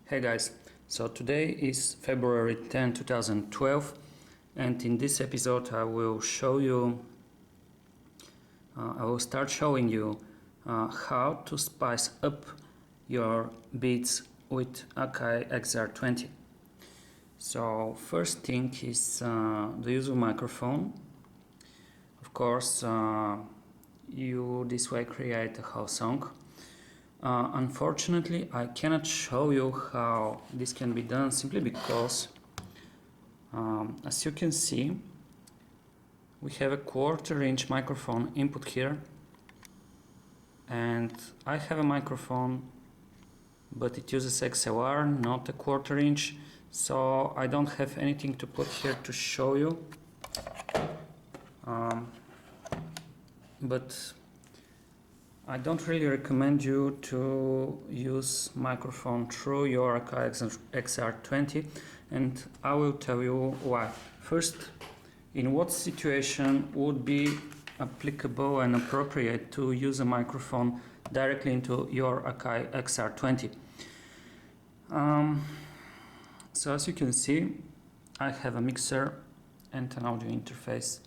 Hey guys, so today is February 10, 2012, and in this episode I will start showing you how to spice up your beats with Akai XR20. So first thing is the use of microphone. Of course, you this way create a whole song. Unfortunately, I cannot show you how this can be done simply because, as you can see, we have a 1/4-inch microphone input here, and I have a microphone, but it uses XLR, not a 1/4-inch, so I don't have anything to put here to show you. But I don't really recommend you to use microphone through your Akai XR20, and I will tell you why. First, in what situation would be applicable and appropriate to use a microphone directly into your Akai XR20. So as you can see, I have a mixer and an audio interface.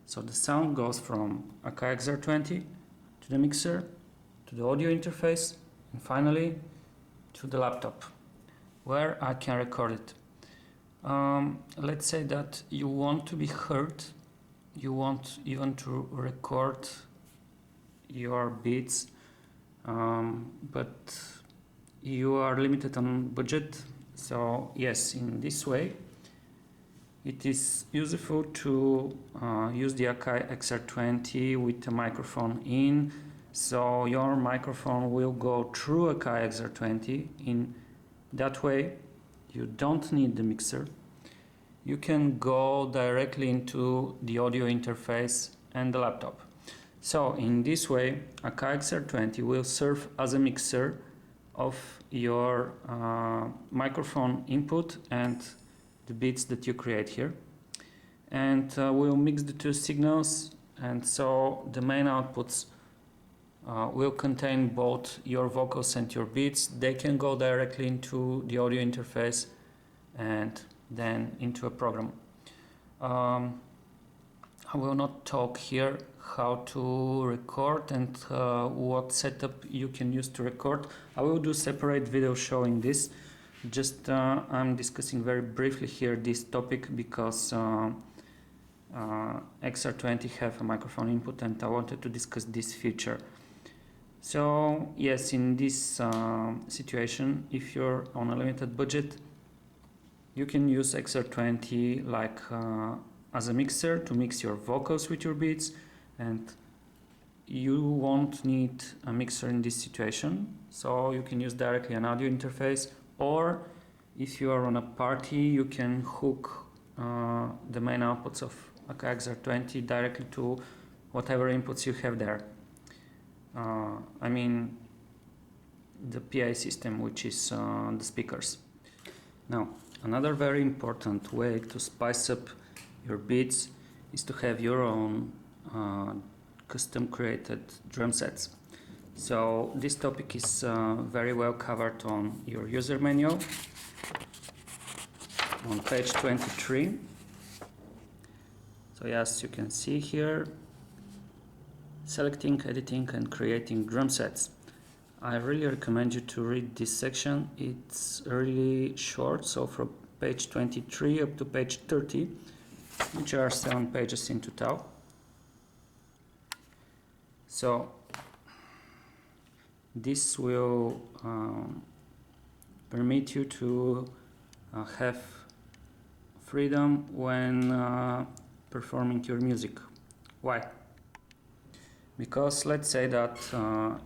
So the sound goes from Akai XR20 to the mixer, to the audio interface, and finally to the laptop, where I can record it. Let's say that you want to be heard, you want even to record your beats, but you are limited on budget. So yes, in this way it is useful to use the Akai XR20 with a microphone in, so your microphone will go through Akai XR20. In that way you don't need the mixer, you can go directly into the audio interface and the laptop. So in this way Akai XR20 will serve as a mixer of your microphone input and the beats that you create here, and we'll mix the two signals, and so the main outputs will contain both your vocals and your beats. They can go directly into the audio interface and then into a program. I will not talk here how to record and what setup you can use to record. I will do separate video showing this. Just I'm discussing very briefly here this topic because XR20 have a microphone input and I wanted to discuss this feature. So yes, in this situation, if you're on a limited budget, you can use XR20 like as a mixer to mix your vocals with your beats, and you won't need a mixer in this situation, so you can use directly an audio interface. Or if you are on a party, you can hook the main outputs of Akai XR20 directly to whatever inputs you have there. I mean the PA system, which is the speakers. Now, another very important way to spice up your beats is to have your own custom created drum sets. So this topic is very well covered on your user manual on page 23. So as you can see here, selecting, editing and creating drum sets. I really recommend you to read this section. It's really short, so from page 23 up to page 30, which are 7 pages in total. So this will permit you to have freedom when performing your music. Why? Because let's say that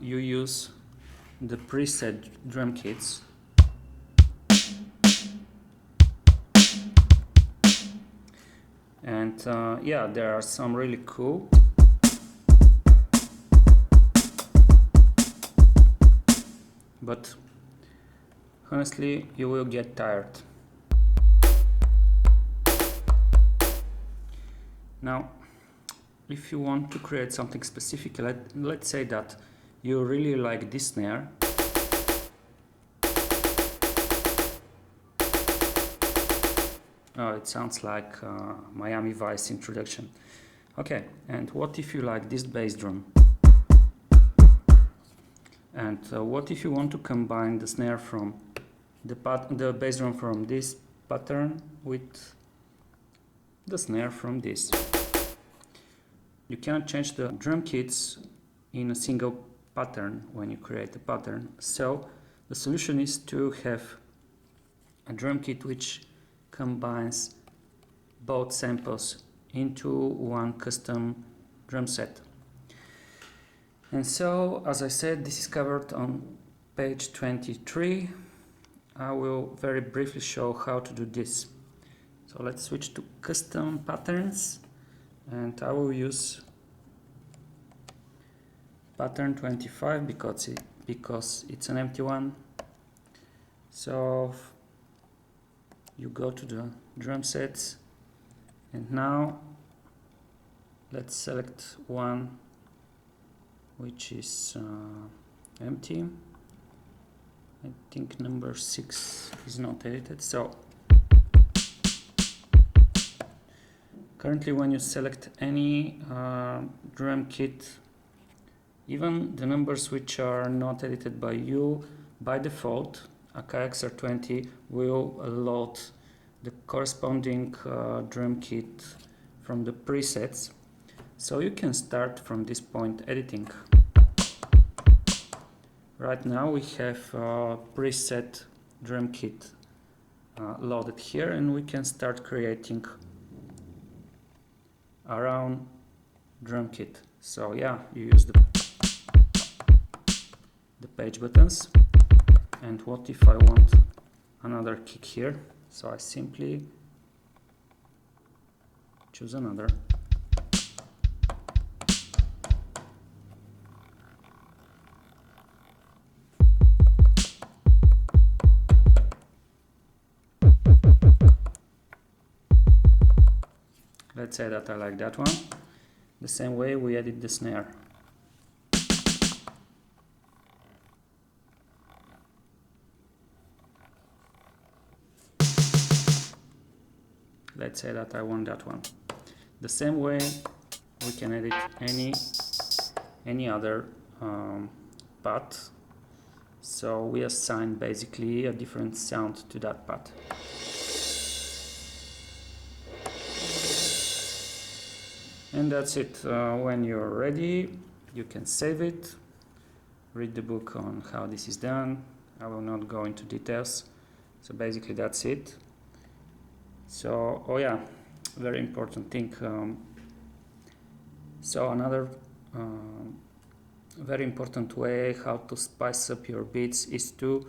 you use the preset drum kits, and yeah, there are some really cool, but honestly you will get tired. Now, if you want to create something specific, let's say that you really like this snare, Oh, it sounds like Miami Vice introduction. Okay, and what if you like this bass drum? And what if you want to combine the snare from the bass drum from this pattern with the snare from this? You cannot change the drum kits in a single pattern when you create a pattern, so the solution is to have a drum kit which combines both samples into one custom drum set. And so, as I said, this is covered on page 23. I will very briefly show how to do this. So let's switch to custom patterns, and I will use pattern 25 because it's an empty one. So you go to the drum sets, and now let's select one which is empty. I think number 6 is not edited. So currently when you select any drum kit, even the numbers which are not edited by you, by default Akai XR20 will load the corresponding drum kit from the presets, so you can start from this point editing. Right now we have a preset drum kit loaded here, and we can start creating our own drum kit. So yeah, you use the page buttons. And what if I want another kick here? So I simply choose another. Let's say that I like that one. The same way we edit the snare. Let's say that I want that one. The same way we can edit any other path. So we assign basically a different sound to that path. And that's it. When you're ready, you can save it, read the book on how this is done. I will not go into details. So basically that's it. So, oh yeah, very important thing. So another very important way how to spice up your beats is to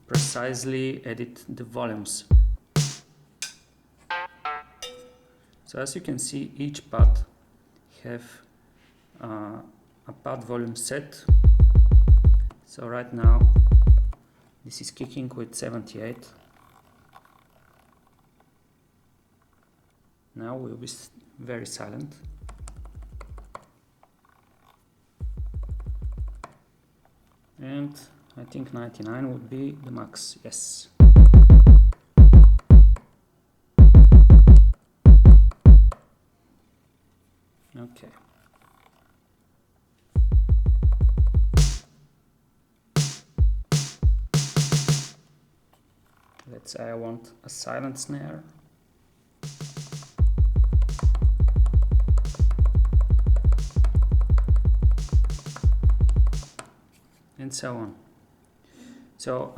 precisely edit the volumes. So as you can see, each pad have a pad volume set. So right now this is kicking with 78. Now we'll be very silent. And I think 99 would be the max, yes. Okay. Let's say I want a silent snare. And so on. So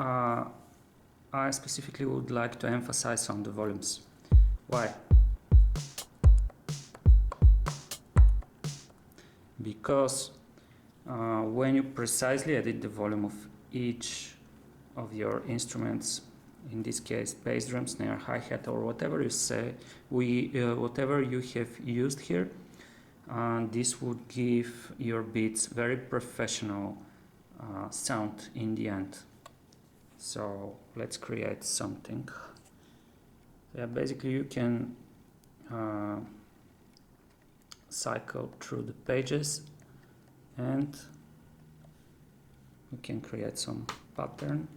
I specifically would like to emphasize on the volumes. Why? Because when you precisely edit the volume of each of your instruments, in this case bass drum, snare, hi-hat, or whatever you say, whatever you have used here, this would give your beats very professional sound in the end. So let's create something. Yeah, basically you can cycle through the pages and we can create some pattern.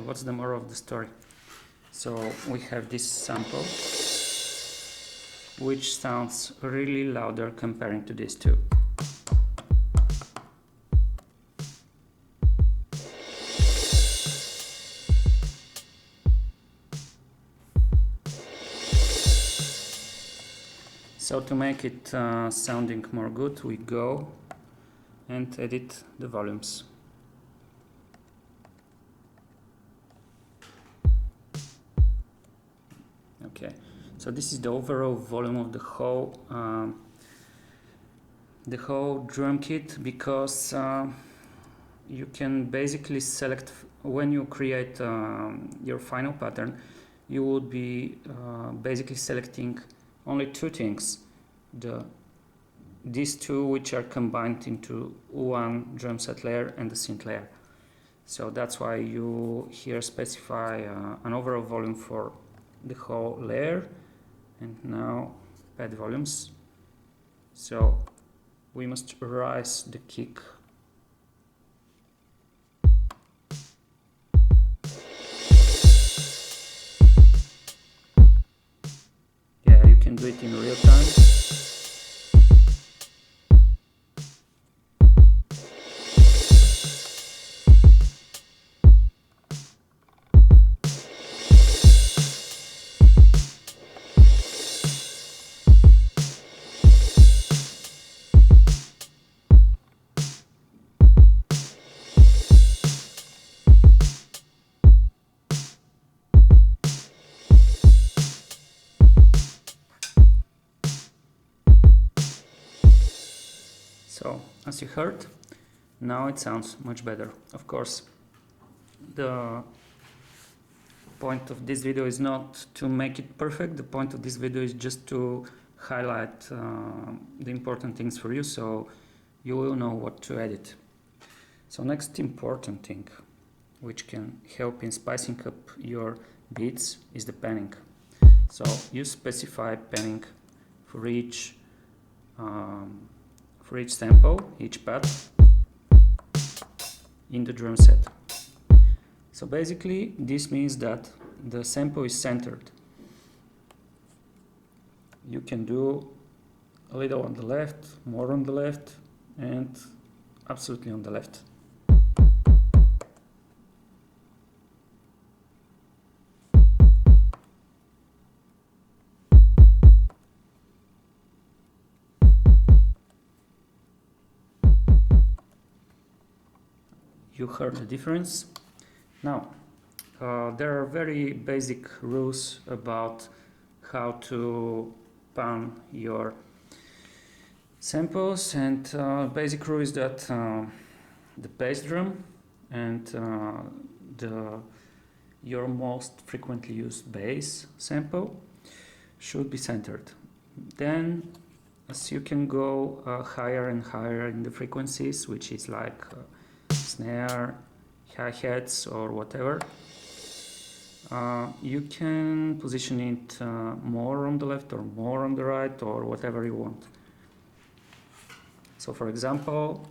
what's the moral of the story? So we have this sample, which sounds really louder comparing to these two. So to make it sounding more good, we go and edit the volumes. Okay, so this is the overall volume of the whole drum kit, because you can basically select, when you create your final pattern, you would be basically selecting only two things, these two which are combined into one drum set layer and the synth layer. So that's why you here specify an overall volume for the whole layer, and now pad volumes. So we must rise the kick. Yeah, you can do it in real time. So, as you heard, now it sounds much better. Of course, the point of this video is not to make it perfect. The point of this video is just to highlight the important things for you, so you will know what to edit. So next important thing, which can help in spicing up your beats, is the panning. So you specify panning for each sample, each pad in the drum set. So basically this means that the sample is centered. You can do a little on the left, more on the left, and absolutely on the left. You heard the difference. Now, there are very basic rules about how to pan your samples, and basic rule is that the bass drum and your most frequently used bass sample should be centered. Then, as you can go higher and higher in the frequencies, which is like snare, hi-hats or whatever, you can position it more on the left or more on the right or whatever you want. So for example,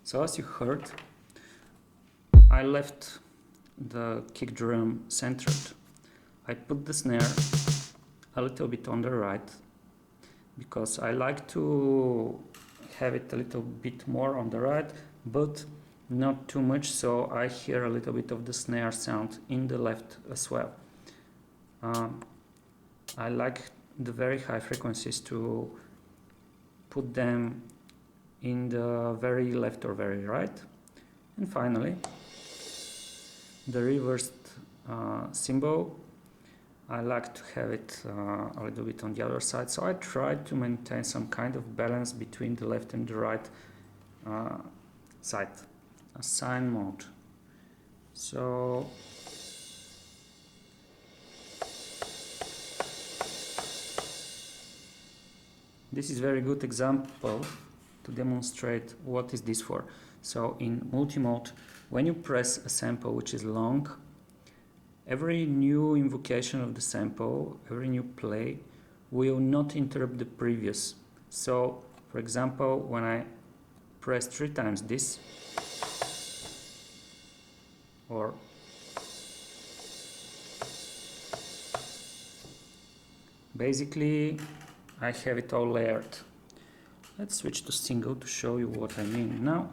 so as you heard, I left the kick drum centered. I put the snare a little bit on the right because I like to have it a little bit more on the right, but not too much, so I hear a little bit of the snare sound in the left as well. I like the very high frequencies to put them in the very left or very right. And finally, the reversed cymbal, I like to have it a little bit on the other side, so I try to maintain some kind of balance between the left and the right side, a sine mode. So This is very good example to demonstrate what is this for. So in multi-mode, when you press a sample which is long, every new invocation of the sample, every new play will not interrupt the previous. So for example, when I press 3 times this, or basically I have it all layered. Let's switch to single to show you what I mean. Now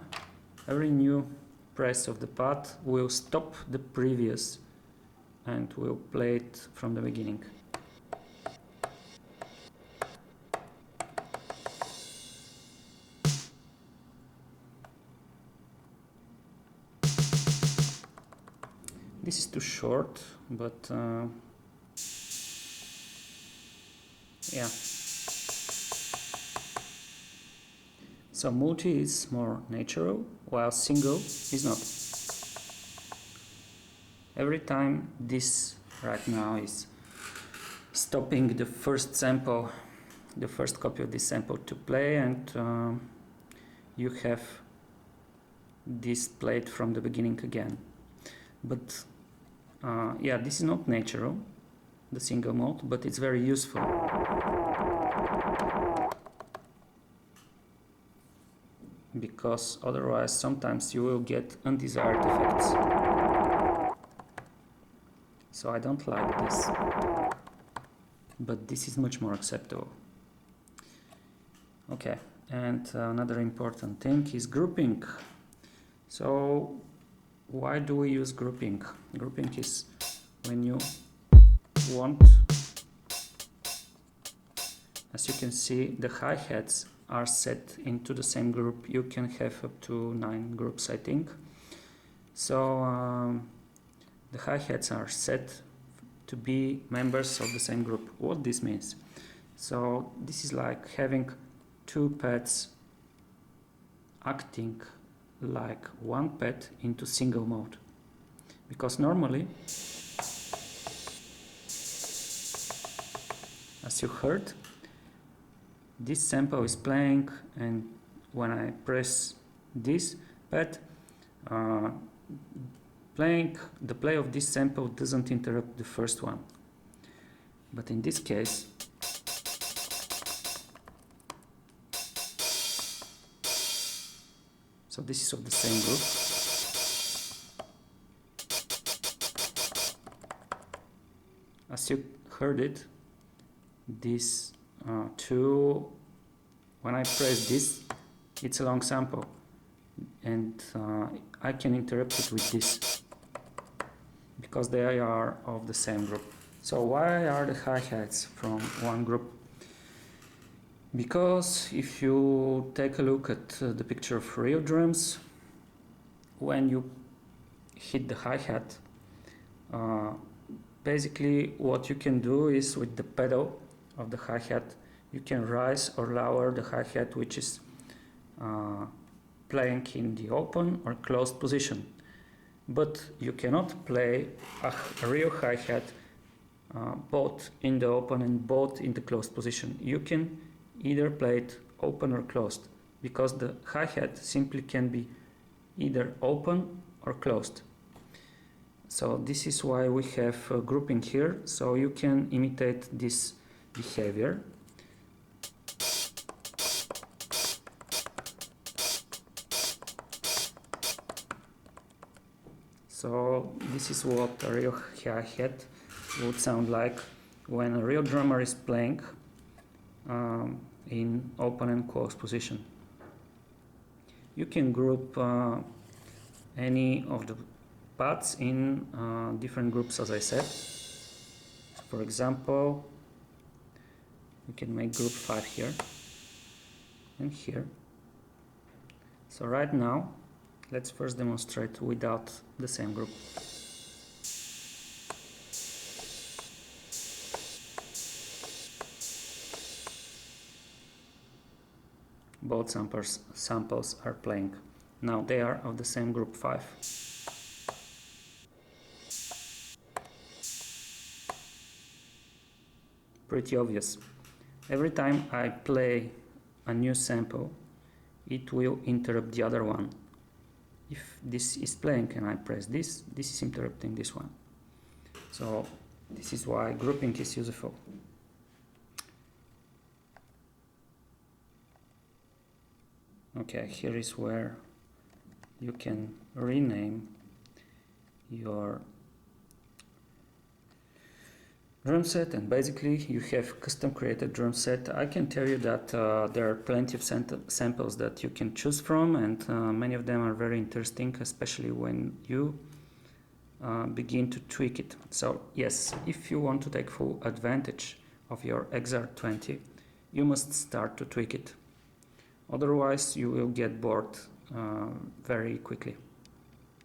every new press of the pad will stop the previous and will play it from the beginning. This is too short, but yeah. So multi is more natural, while single is not. Every time this right now is stopping the first sample, the first copy of this sample to play, and you have this played from the beginning again. But yeah, this is not natural, the single mode, but it's very useful. Because otherwise sometimes you will get undesired effects. So I don't like this, but this is much more acceptable. Okay, and another important thing is grouping. So why do we use grouping? Grouping is when you want, as you can see, the hi-hats are set into the same group. You can have up to 9 groups, I think. So the hi-hats are set to be members of the same group. What this means? So this is like having 2 pads acting like one pad into single mode. Because normally, as you heard, this sample is playing, and when I press this pad, the play of this sample doesn't interrupt the first one. But in this case, so this is of the same group. As you heard it, this when I press this, it's a long sample, and I can interrupt it with this because they are of the same group. So why are the hi-hats from one group? Because if you take a look at the picture of real drums, when you hit the hi-hat, basically what you can do is with the pedal of the hi-hat, you can rise or lower the hi-hat which is playing in the open or closed position. But you cannot play a real hi-hat both in the open and both in the closed position. You can either play it open or closed, because the hi-hat simply can be either open or closed. So this is why we have grouping here, so you can imitate this behavior. So this is what a real hi-hat would sound like when a real drummer is playing in open and closed position. You can group any of the pads in different groups, as I said. For example, we can make group 5 here and here. So right now, let's first demonstrate without the same group. Both samples are playing. Now they are of the same group 5. Pretty obvious. Every time I play a new sample, it will interrupt the other one. If this is playing and I press this, this is interrupting this one. So this is why grouping is useful. Okay, here is where you can rename your drum set, and basically you have custom created drum set. I can tell you that there are plenty of samples that you can choose from, and many of them are very interesting, especially when you begin to tweak it. So yes, if you want to take full advantage of your XR20, you must start to tweak it. Otherwise you will get bored very quickly.